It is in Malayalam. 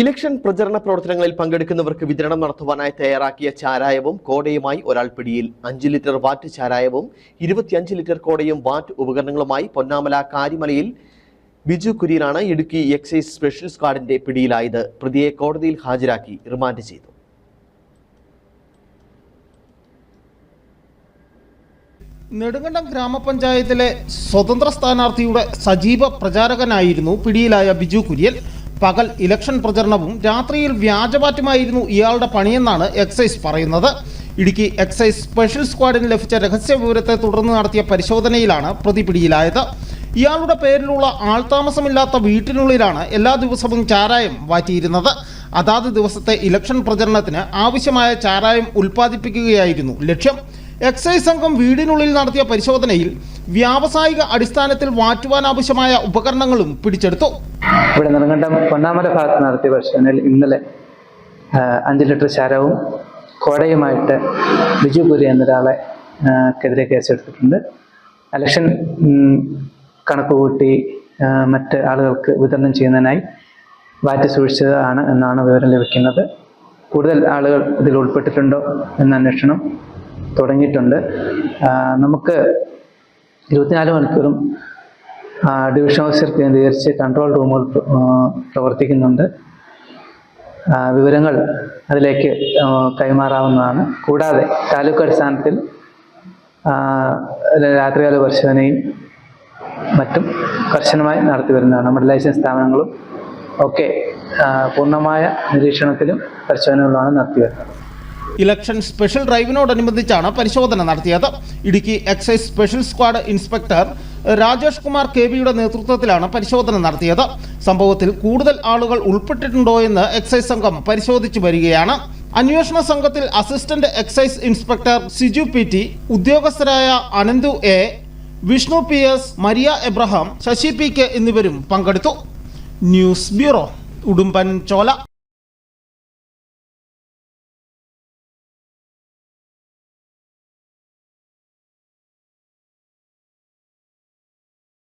ഇലക്ഷൻ പ്രചരണ പ്രവർത്തനങ്ങളിൽ പങ്കെടുക്കുന്നവർക്ക് വിതരണം നടത്തുവാനായി തയ്യാറാക്കിയ ചാരായവും കോടയുമായി ഒരാൾ പിടിയിൽ. 5 ലിറ്റർ വാറ്റ് ചാരായവും 25 ലിറ്റർ കോടയും വാറ്റ് ഉപകരണങ്ങളുമായി പൊന്നാമല കാരിമലയിൽ ബിജു കുര്യനാണ് ഇടുക്കി എക്സൈസ് സ്പെഷ്യൽ സ്ക്വാഡിന്റെ പിടിയിലായത്. പ്രതിയെ കോടതിയിൽ ഹാജരാക്കി റിമാൻഡ് ചെയ്തു. നെടുങ്കണ്ടം ഗ്രാമപഞ്ചായത്തിലെ സ്വതന്ത്ര സ്ഥാനാർത്ഥിയുടെ സജീവ പ്രചാരകനായിരുന്നു പിടിയിലായ ബിജു കുര്യൻ. പകൽ ഇലക്ഷൻ പ്രചരണവും രാത്രിയിൽ വ്യാജവാറ്റുമായിരുന്നു ഇയാളുടെ പണിയെന്നാണ് എക്സൈസ് പറയുന്നത്. ഇടുക്കി എക്സൈസ് സ്പെഷ്യൽ സ്ക്വാഡിന് ലഭിച്ച രഹസ്യ വിവരത്തെ തുടർന്ന് നടത്തിയ പരിശോധനയിലാണ് പ്രതി പിടിയിലായത്. ഇയാളുടെ പേരിലുള്ള ആൾതാമസമില്ലാത്ത വീട്ടിനുള്ളിലാണ് എല്ലാ ദിവസവും ചാരായം വാറ്റിയിരുന്നത്. അതാത് ദിവസത്തെ ഇലക്ഷൻ പ്രചരണത്തിന് ആവശ്യമായ ചാരായം ഉൽപ്പാദിപ്പിക്കുകയായിരുന്നു ലക്ഷ്യം. എക്സൈസ് സംഘം വീടിനുള്ളിൽ നടത്തിയ പരിശോധനയിൽ വ്യാവസായിക അടിസ്ഥാനത്തിൽ വാറ്റുവാൻ ആവശ്യമായ ഉപകരണങ്ങളും പിടിച്ചെടുത്തു. ഇവിടെ നെടുങ്കണ്ടം പൊന്നാമല ഭാഗത്ത് നടത്തിയ പരിശോധനയിൽ ഇന്നലെ 5 ലിറ്റർ ചാരവും കോടയുമായിട്ട് ബിജു കുര്യൻ എന്നൊരാളെക്കെതിരെ കേസെടുത്തിട്ടുണ്ട്. ഇലക്ഷൻ കണക്ക് കൂട്ടി മറ്റ് ആളുകൾക്ക് വിതരണം ചെയ്യുന്നതിനായി വാറ്റ് സൂക്ഷിച്ചതാണ് എന്നാണ് വിവരം ലഭിക്കുന്നത്. കൂടുതൽ ആളുകൾ ഇതിൽ ഉൾപ്പെട്ടിട്ടുണ്ടോ എന്ന അന്വേഷണം തുടങ്ങിയിട്ടുണ്ട്. നമുക്ക് 24 മണിക്കൂറും ഡിവിഷൻ ഓഫീസർ കേന്ദ്രീകരിച്ച് കൺട്രോൾ റൂമുകൾ പ്രവർത്തിക്കുന്നുണ്ട്. വിവരങ്ങൾ അതിലേക്ക് കൈമാറാവുന്നതാണ്. കൂടാതെ താലൂക്ക് അടിസ്ഥാനത്തിൽ രാത്രികാല പരിശോധനയും മറ്റും കർശനമായി നടത്തി വരുന്നതാണ്. നമ്മുടെ ലൈസൻസ് സ്ഥാപനങ്ങളും ഒക്കെ പൂർണ്ണമായ നിരീക്ഷണത്തിലും പരിശോധനകളിലാണ് നടത്തി വരുന്നത്. ഇലക്ഷൻ സ്പെഷ്യൽ ഡ്രൈവിനോടനുബന്ധിച്ചാണ് പരിശോധന നടത്തിയത്. Idukki excise special squad inspector Rajesh Kumar കെബിയുടെ നേതൃത്വത്തിലാണ് പരിശോധന നടത്തിയത്. സംഭവത്തിൽ കൂടുതൽ ആളുകൾ ഉൾപ്പെട്ടിട്ടുണ്ടോ എന്ന് എക്സൈസ് സംഘം പരിശോധിച്ചു വരികയാണ്. അന്വേഷണ സംഘത്തിൽ assistant excise inspector Siju PT, ഉദ്യോഗസ്ഥരായ Ananthu A, Vishnu PS, Maria Abraham, Sasi PK എന്നിവരും പങ്കെടുത്തു. News bureau, Udumbanchola.